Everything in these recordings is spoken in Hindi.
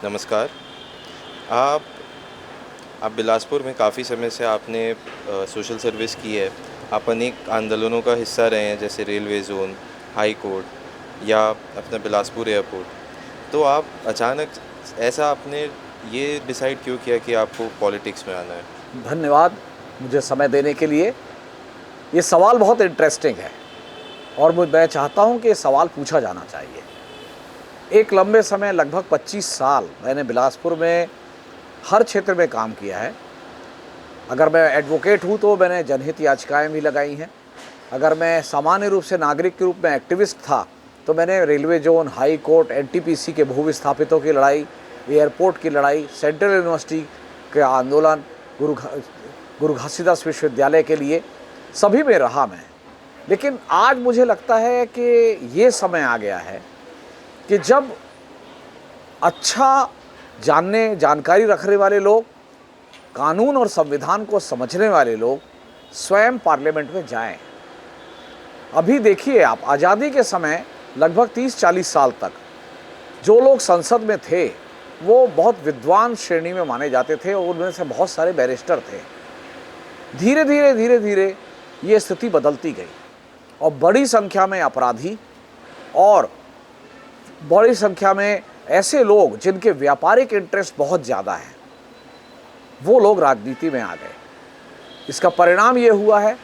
नमस्कार। आप आप बिलासपुर में काफ़ी समय से आपने सोशल सर्विस की है। आप अनेक आंदोलनों का हिस्सा रहे हैं, जैसे रेलवे ज़ोन, हाई कोर्ट या अपना बिलासपुर एयरपोर्ट। तो आप अचानक ऐसा आपने ये डिसाइड क्यों किया कि आपको पॉलिटिक्स में आना है? धन्यवाद मुझे समय देने के लिए। ये सवाल बहुत इंटरेस्टिंग है और मैं चाहता हूँ कि ये सवाल पूछा जाना चाहिए। एक लंबे समय लगभग 25 साल मैंने बिलासपुर में हर क्षेत्र में काम किया है। अगर मैं एडवोकेट हूँ तो मैंने जनहित याचिकाएँ भी लगाई हैं। अगर मैं सामान्य रूप से नागरिक के रूप में एक्टिविस्ट था तो मैंने railway zone, high court, NTPC के भू विस्थापितों की लड़ाई, एयरपोर्ट की लड़ाई, सेंट्रल यूनिवर्सिटी के आंदोलन, गुरु घासीदास विश्वविद्यालय के लिए सभी में रहा मैं। लेकिन आज मुझे लगता है कि ये समय आ गया है कि जब अच्छा जानकारी रखने वाले लोग, कानून और संविधान को समझने वाले लोग स्वयं पार्लियामेंट में जाएं। अभी देखिए आप, आज़ादी के समय लगभग 30-40 साल तक जो लोग संसद में थे वो बहुत विद्वान श्रेणी में माने जाते थे और उनमें से बहुत सारे बैरिस्टर थे। धीरे धीरे ये स्थिति बदलती गई और बड़ी संख्या में अपराधी और बड़ी संख्या में ऐसे लोग जिनके व्यापारिक इंटरेस्ट बहुत ज़्यादा है, वो लोग राजनीति में आ गए। इसका परिणाम ये हुआ है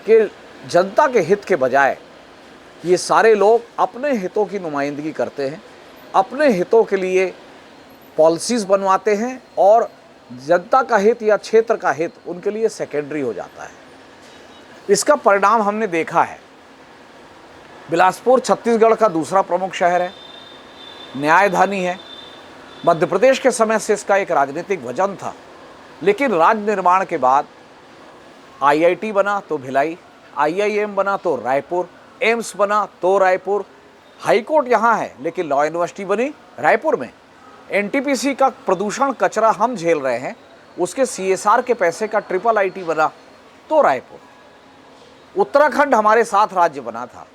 कि जनता के हित के बजाय ये सारे लोग अपने हितों की नुमाइंदगी करते हैं, अपने हितों के लिए पॉलिसीज़ बनवाते हैं और जनता का हित या क्षेत्र का हित उनके लिए सेकेंडरी हो जाता है। इसका परिणाम हमने देखा है। बिलासपुर छत्तीसगढ़ का दूसरा प्रमुख शहर है, न्यायधानी है। मध्य प्रदेश के समय से इसका एक राजनीतिक वजन था, लेकिन राज्य निर्माण के बाद आईआईटी बना तो भिलाई, आईआईएम बना तो रायपुर, एम्स बना तो रायपुर, हाईकोर्ट यहाँ है लेकिन लॉ यूनिवर्सिटी बनी रायपुर में। एनटीपीसी का प्रदूषण कचरा हम झेल रहे हैं, उसके सीएसआर के पैसे का ट्रिपल आईटी बना तो रायपुर। उत्तराखंड हमारे साथ राज्य बना था,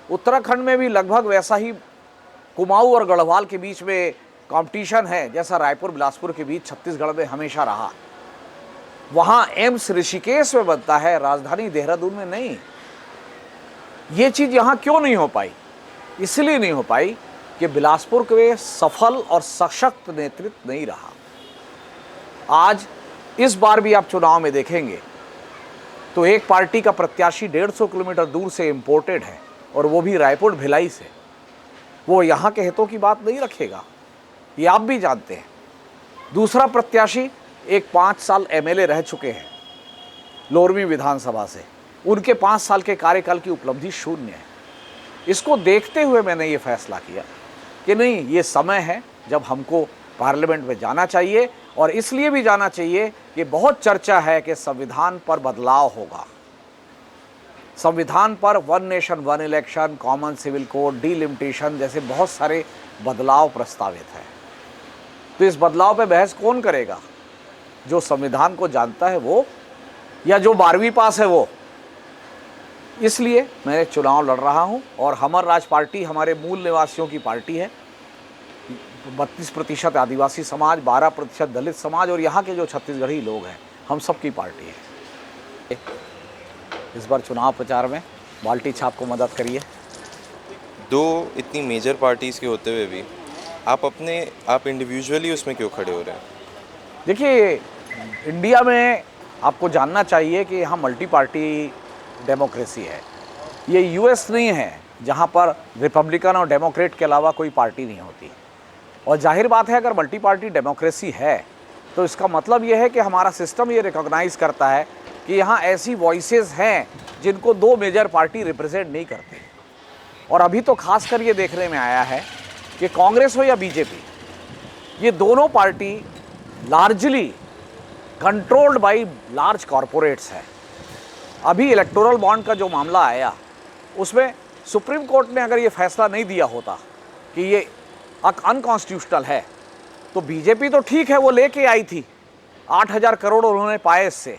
उत्तराखंड में भी लगभग वैसा ही कुमाऊं और गढ़वाल के बीच में कंपटीशन है जैसा रायपुर बिलासपुर के बीच छत्तीसगढ़ में हमेशा रहा। वहाँ एम्स ऋषिकेश में बनता है, राजधानी देहरादून में नहीं। ये चीज़ यहाँ क्यों नहीं हो पाई? इसलिए नहीं हो पाई कि बिलासपुर के सफल और सशक्त नेतृत्व नहीं रहा। आज इस बार भी आप चुनाव में देखेंगे तो एक पार्टी का प्रत्याशी 150 किलोमीटर दूर से इम्पोर्टेड है और वो भी रायपुर भिलाई से। वो यहाँ के हितों की बात नहीं रखेगा, ये आप भी जानते हैं। दूसरा प्रत्याशी एक 5 साल एमएलए रह चुके हैं लोरमी विधानसभा से, उनके 5 साल के कार्यकाल की उपलब्धि शून्य है। इसको देखते हुए मैंने ये फैसला किया कि नहीं, ये समय है जब हमको पार्लियामेंट में जाना चाहिए। और इसलिए भी जाना चाहिए कि बहुत चर्चा है कि संविधान पर बदलाव होगा। संविधान पर 1 nation 1 election, common civil code, delimitation जैसे बहुत सारे बदलाव प्रस्तावित हैं। तो इस बदलाव पे बहस कौन करेगा? जो संविधान को जानता है वो, या जो 12वीं पास है वो। इसलिए मैं चुनाव लड़ रहा हूं और हमर राज पार्टी हमारे मूल निवासियों की पार्टी है। 32% आदिवासी समाज, 12% दलित समाज और यहाँ के जो छत्तीसगढ़ी लोग हैं, हम सब की पार्टी है। इस बार चुनाव प्रचार में बाल्टी छाप को मदद करिए। दो इतनी मेजर पार्टीज़ के होते हुए भी आप इंडिविजुअली उसमें क्यों खड़े हो रहे हैं? देखिए, इंडिया में आपको जानना चाहिए कि यहाँ मल्टी पार्टी डेमोक्रेसी है। ये यूएस नहीं है जहाँ पर रिपब्लिकन और डेमोक्रेट के अलावा कोई पार्टी नहीं होती। और जाहिर बात है, अगर मल्टी पार्टी डेमोक्रेसी है तो इसका मतलब ये है कि हमारा सिस्टम ये रिकॉग्नाइज़ करता है कि यहाँ ऐसी वॉइसेस हैं जिनको 2 मेजर पार्टी रिप्रेजेंट नहीं करती। और अभी तो खासकर ये देखने में आया है कि कांग्रेस हो या बीजेपी, ये दोनों party largely controlled by large corporates है। अभी इलेक्टोरल बॉन्ड का जो मामला आया, उसमें सुप्रीम कोर्ट ने अगर ये फैसला नहीं दिया होता कि ये अनकॉन्स्टिट्यूशनल है, तो बीजेपी तो ठीक है, वो लेके आई थी, 8,000 करोड़ उन्होंने पाए इससे।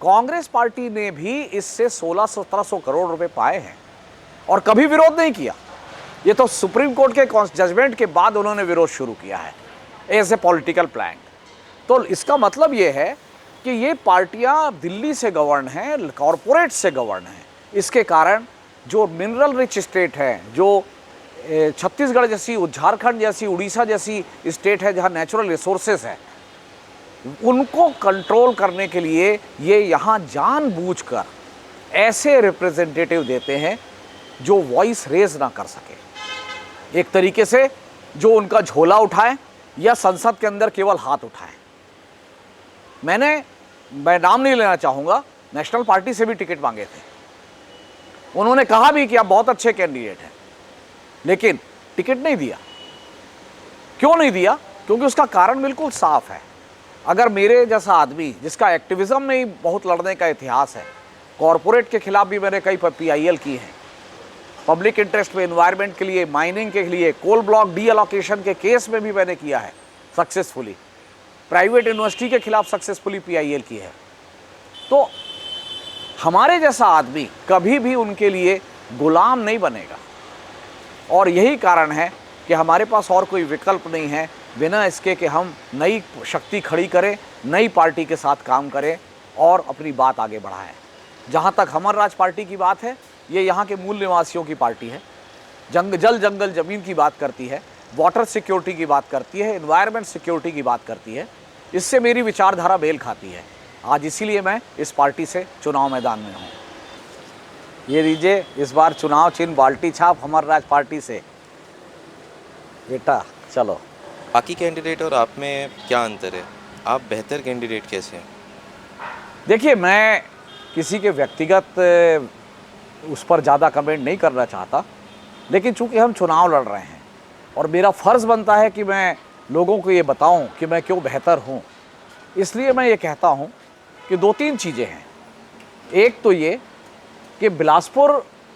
कांग्रेस पार्टी ने भी इससे 1600-1700 करोड़ रुपए पाए हैं और कभी विरोध नहीं किया। ये तो सुप्रीम कोर्ट के जजमेंट के बाद उन्होंने विरोध शुरू किया है। As a political plan. तो इसका मतलब ये है कि ये पार्टियां दिल्ली से गवर्न हैं, कॉरपोरेट से गवर्न हैं। इसके कारण जो मिनरल रिच स्टेट है, जो छत्तीसगढ़ जैसी, झारखंड जैसी, उड़ीसा जैसी स्टेट है जहां नेचुरल रिसोर्सेज है, उनको कंट्रोल करने के लिए ये यहाँ जानबूझकर ऐसे रिप्रेजेंटेटिव देते हैं जो वॉइस रेज ना कर सके, एक तरीके से जो उनका झोला उठाए या संसद के अंदर केवल हाथ उठाए। मैं नाम नहीं लेना चाहूँगा, नेशनल पार्टी से भी टिकट मांगे थे, उन्होंने कहा भी कि आप बहुत अच्छे कैंडिडेट हैं, लेकिन टिकट नहीं दिया। क्यों नहीं दिया? क्योंकि उसका कारण बिल्कुल साफ है। अगर मेरे जैसा आदमी जिसका एक्टिविज्म में ही बहुत लड़ने का इतिहास है, कॉरपोरेट के खिलाफ भी मैंने कई PIL की हैं, पब्लिक इंटरेस्ट में, एनवायरनमेंट के लिए, माइनिंग के लिए, कोल ब्लॉक डी अलोकेशन के केस में भी मैंने किया है सक्सेसफुली, प्राइवेट यूनिवर्सिटी के खिलाफ सक्सेसफुली PIL की है। तो हमारे जैसा आदमी कभी भी उनके लिए गुलाम नहीं बनेगा, और यही कारण है कि हमारे पास और कोई विकल्प नहीं है बिना इसके कि हम नई शक्ति खड़ी करें, नई पार्टी के साथ काम करें और अपनी बात आगे बढ़ाएं। जहाँ तक हमर राज पार्टी की बात है, ये यहाँ के मूल निवासियों की पार्टी है, जल जंगल ज़मीन की बात करती है, वाटर सिक्योरिटी की बात करती है, एनवायरनमेंट सिक्योरिटी की बात करती है। इससे मेरी विचारधारा मेल खाती है। आज इसीलिए मैं इस पार्टी से चुनाव मैदान में हूँ। ये लीजिए, इस बार चुनाव चिन्ह बाल्टी छाप हमर राज पार्टी से। बेटा चलो। बाकी कैंडिडेट और आप में क्या अंतर है? आप बेहतर कैंडिडेट कैसे हैं? देखिए, मैं किसी के व्यक्तिगत उस पर ज़्यादा कमेंट नहीं करना चाहता, लेकिन चूंकि हम चुनाव लड़ रहे हैं और मेरा फ़र्ज़ बनता है कि मैं लोगों को ये बताऊं कि मैं क्यों बेहतर हूं, इसलिए मैं ये कहता हूं कि 2-3 चीज़ें हैं। एक तो ये कि बिलासपुर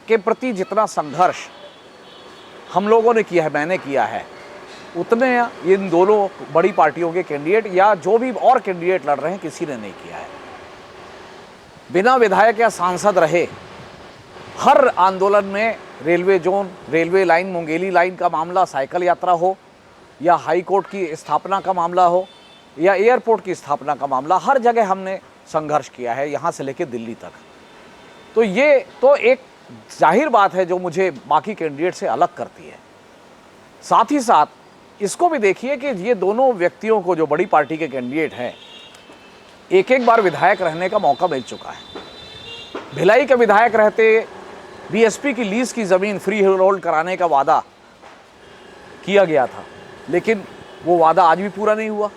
के प्रति जितना संघर्ष हम लोगों ने किया है, मैंने किया है, उतने इन दोनों बड़ी पार्टियों के कैंडिडेट या जो भी और कैंडिडेट लड़ रहे हैं किसी ने नहीं किया है। बिना विधायक या सांसद रहे हर आंदोलन में railway zone, railway line, Mungeli line का मामला, साइकिल यात्रा हो, या हाई कोर्ट की स्थापना का मामला हो, या एयरपोर्ट की स्थापना का मामला, हर जगह हमने संघर्ष किया है, यहाँ से लेकर दिल्ली तक। तो ये तो एक जाहिर बात है जो मुझे बाकी कैंडिडेट से अलग करती है। साथ ही साथ इसको भी देखिए कि ये दोनों व्यक्तियों को, जो बड़ी पार्टी के कैंडिडेट हैं, एक बार विधायक रहने का मौका मिल चुका है। भिलाई के विधायक रहते BSP की लीज की ज़मीन फ्री होल्ड कराने का वादा किया गया था, लेकिन वो वादा आज भी पूरा नहीं हुआ।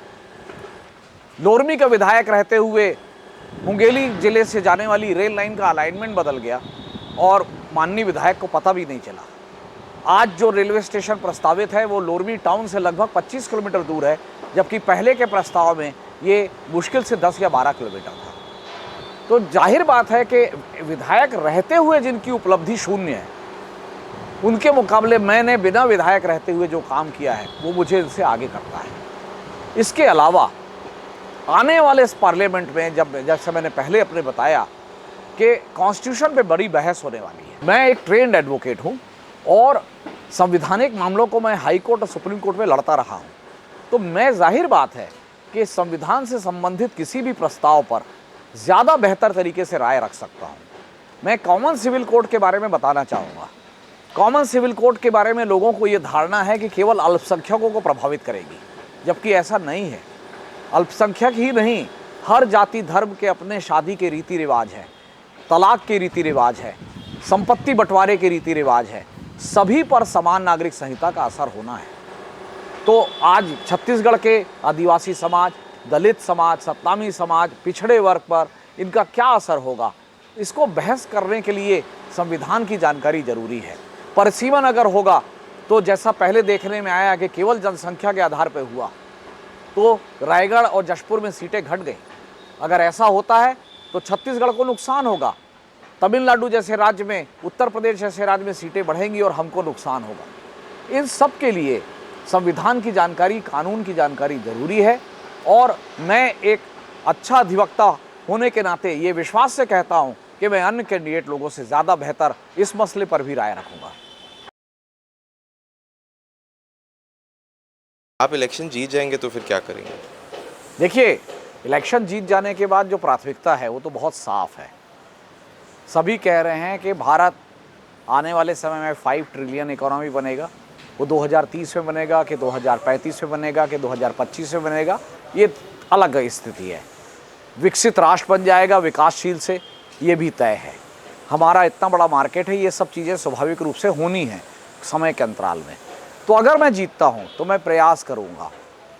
लोरमी का विधायक रहते हुए मुंगेली जिले से जाने वाली रेल लाइन का अलाइनमेंट बदल गया और माननीय विधायक को पता भी नहीं चला। आज जो रेलवे स्टेशन प्रस्तावित है वो लोरमी टाउन से लगभग 25 किलोमीटर दूर है, जबकि पहले के प्रस्ताव में ये मुश्किल से 10 या 12 किलोमीटर था। तो जाहिर बात है कि विधायक रहते हुए जिनकी उपलब्धि शून्य है, उनके मुकाबले मैंने बिना विधायक रहते हुए जो काम किया है वो मुझे इनसे आगे करता है। इसके अलावा आने वाले इस पार्लियामेंट में, जैसे मैंने पहले अपने बताया कि कॉन्स्टिट्यूशन पे बड़ी बहस होने वाली है। मैं एक ट्रेंड एडवोकेट हूँ और संवैधानिक मामलों को मैं हाई कोर्ट और सुप्रीम कोर्ट में लड़ता रहा हूँ। तो मैं, जाहिर बात है कि संविधान से संबंधित किसी भी प्रस्ताव पर ज़्यादा बेहतर तरीके से राय रख सकता हूँ। मैं कॉमन सिविल कोड के बारे में बताना चाहूँगा। कॉमन सिविल कोड के बारे में लोगों को ये धारणा है कि केवल अल्पसंख्यकों को प्रभावित करेगी, जबकि ऐसा नहीं है। अल्पसंख्यक ही नहीं, हर जाति धर्म के अपने शादी के रीति रिवाज हैं, तलाक के रीति रिवाज है, संपत्ति बंटवारे के रीति रिवाज है, सभी पर समान नागरिक संहिता का असर होना है। तो आज छत्तीसगढ़ के आदिवासी समाज, दलित समाज, सतनामी समाज, पिछड़े वर्ग पर इनका क्या असर होगा, इसको बहस करने के लिए संविधान की जानकारी जरूरी है। परिसीमन अगर होगा तो जैसा पहले देखने में आया कि केवल जनसंख्या के आधार पर हुआ, तो रायगढ़ और जशपुर में सीटें घट गई। अगर ऐसा होता है तो छत्तीसगढ़ को नुकसान होगा, तमिलनाडु जैसे राज्य में, उत्तर प्रदेश जैसे राज्य में सीटें बढ़ेंगी और हमको नुकसान होगा। इन सब के लिए संविधान की जानकारी, कानून की जानकारी जरूरी है। और मैं एक अच्छा अधिवक्ता होने के नाते ये विश्वास से कहता हूँ कि मैं अन्य कैंडिडेट लोगों से ज़्यादा बेहतर इस मसले पर भी राय रखूँगा। आप इलेक्शन जीत जाएंगे तो फिर क्या करेंगे? देखिए, इलेक्शन जीत जाने के बाद जो प्राथमिकता है वो तो बहुत साफ है। सभी कह रहे हैं कि भारत आने वाले समय में 5 ट्रिलियन इकोनॉमी बनेगा। वो 2030 में बनेगा कि 2035 में बनेगा कि 2025 में बनेगा, ये अलग स्थिति है। विकसित राष्ट्र बन जाएगा विकासशील से, ये भी तय है। हमारा इतना बड़ा मार्केट है, ये सब चीज़ें स्वाभाविक रूप से होनी हैं समय के अंतराल में। तो अगर मैं जीतता हूँ तो मैं प्रयास करूँगा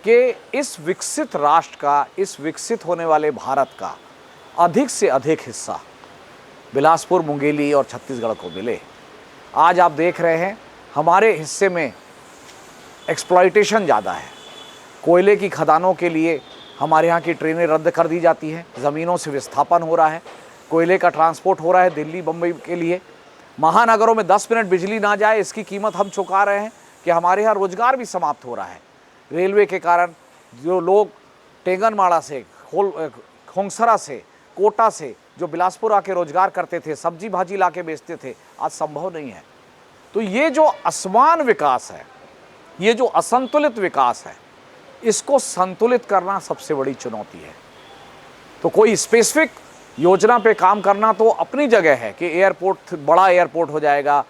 कि इस विकसित राष्ट्र का, इस विकसित होने वाले भारत का अधिक से अधिक हिस्सा बिलासपुर, मुंगेली और छत्तीसगढ़ को मिले। आज आप देख रहे हैं हमारे हिस्से में एक्सप्लॉइटेशन ज़्यादा है। कोयले की खदानों के लिए हमारे यहाँ की ट्रेनें रद्द कर दी जाती हैं, ज़मीनों से विस्थापन हो रहा है, कोयले का ट्रांसपोर्ट हो रहा है दिल्ली बम्बई के लिए। महानगरों में 10 मिनट बिजली ना जाए इसकी कीमत हम चुका रहे हैं कि हमारे यहाँ रोजगार भी समाप्त हो रहा है। रेलवे के कारण जो लोग टेंगनमाड़ा से, खोंगसरा से, कोटा से जो बिलासपुर आके रोजगार करते थे, सब्जी भाजी ला के बेचते थे, आज संभव नहीं है। तो ये जो असमान विकास है, ये जो असंतुलित विकास है, इसको संतुलित करना सबसे बड़ी चुनौती है। तो कोई स्पेसिफिक योजना पे काम करना तो अपनी जगह है कि एयरपोर्ट, बड़ा एयरपोर्ट हो जाएगा,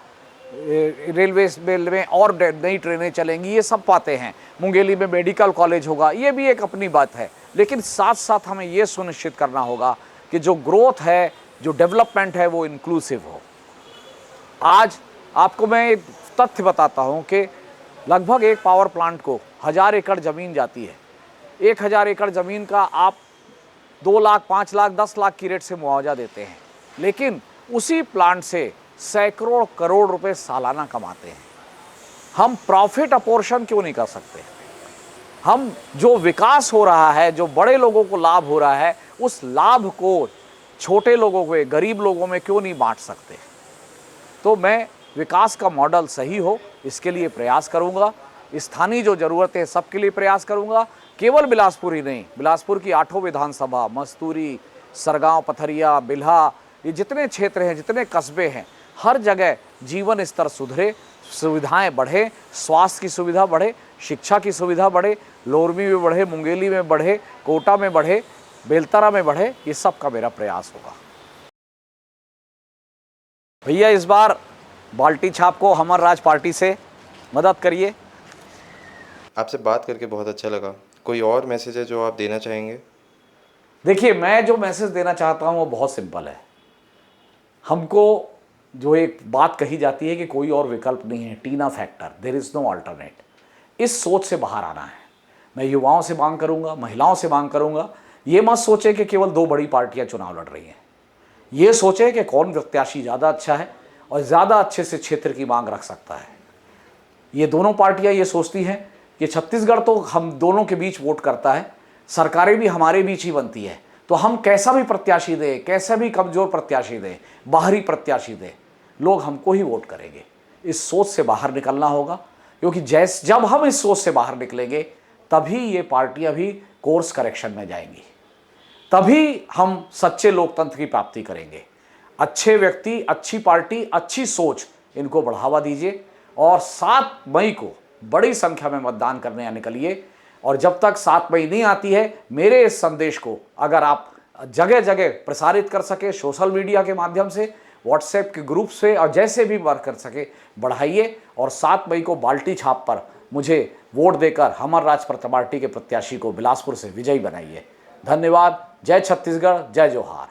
रेलवे में और नई ट्रेनें चलेंगी, ये सब बातें हैं। मुंगेली में मेडिकल कॉलेज होगा, ये भी एक अपनी बात है। लेकिन साथ साथ हमें ये सुनिश्चित करना होगा कि जो ग्रोथ है, जो डेवलपमेंट है, वो इंक्लूसिव हो। आज आपको मैं एक तथ्य बताता हूँ कि लगभग एक पावर प्लांट को 1000 एकड़ ज़मीन जाती है। 1000 एकड़ ज़मीन का आप 2 लाख, 5 लाख, 10 लाख की रेट से मुआवजा देते हैं, लेकिन उसी प्लांट से सैकड़ों करोड़ रुपए सालाना कमाते हैं। हम प्रॉफिट अपोर्शन क्यों नहीं कर सकते? हम जो विकास हो रहा है, जो बड़े लोगों को लाभ हो रहा है, उस लाभ को छोटे लोगों को, गरीब लोगों में क्यों नहीं बांट सकते? तो मैं विकास का मॉडल सही हो, इसके लिए प्रयास करूंगा। स्थानीय जो ज़रूरतें हैं सबके लिए प्रयास करूंगा। केवल बिलासपुर ही नहीं, बिलासपुर की 8 विधानसभा, मस्तूरी, सरगांव, पथरिया, बिल्हा, ये जितने क्षेत्र हैं, जितने कस्बे हैं, हर जगह जीवन स्तर सुधरे, सुविधाएं बढ़े, स्वास्थ्य की सुविधा बढ़े, शिक्षा की सुविधा बढ़े, लोरमी में बढ़े, मुंगेली में बढ़े, कोटा में बढ़े, बेलतरा में बढ़े, ये सब का मेरा प्रयास होगा। भैया इस बार बाल्टी छाप को हमर राज पार्टी से मदद करिए। आपसे बात करके बहुत अच्छा लगा। कोई और मैसेज है जो आप देना चाहेंगे? देखिए, मैं जो मैसेज देना चाहता हूँ वो बहुत सिंपल है। हमको जो एक बात कही जाती है कि कोई और विकल्प नहीं है, TINA factor, there is no alternate, इस सोच से बाहर आना है। मैं युवाओं से मांग करूंगा, महिलाओं से मांग करूंगा, ये मत सोचें कि केवल 2 बड़ी पार्टियां चुनाव लड़ रही हैं। ये सोचें कि कौन प्रत्याशी ज़्यादा अच्छा है और ज़्यादा अच्छे से क्षेत्र की मांग रख सकता है। ये दोनों पार्टियां ये सोचती हैं कि छत्तीसगढ़ तो हम दोनों के बीच वोट करता है, सरकारें भी हमारे बीच ही बनती है, तो हम कैसा भी प्रत्याशी दें, कैसा भी कमज़ोर प्रत्याशी दें, बाहरी प्रत्याशी दें, लोग हमको ही वोट करेंगे। इस सोच से बाहर निकलना होगा, क्योंकि जब हम इस सोच से बाहर निकलेंगे तभी ये पार्टियां भी कोर्स करेक्शन में जाएंगी, तभी हम सच्चे लोकतंत्र की प्राप्ति करेंगे। अच्छे व्यक्ति, अच्छी पार्टी, अच्छी सोच, इनको बढ़ावा दीजिए और 7 मई को बड़ी संख्या में मतदान करने निकलिए। और जब तक 7 मई नहीं आती है, मेरे इस संदेश को अगर आप जगह जगह प्रसारित कर सके, सोशल मीडिया के माध्यम से, व्हाट्सएप के ग्रुप से, और जैसे भी वर्क कर सके बढ़ाइए, और 7 मई को बाल्टी छाप पर मुझे वोट देकर हमर राज पार्टी के प्रत्याशी को बिलासपुर से विजयी बनाइए। धन्यवाद। जय छत्तीसगढ़, जय जोहार।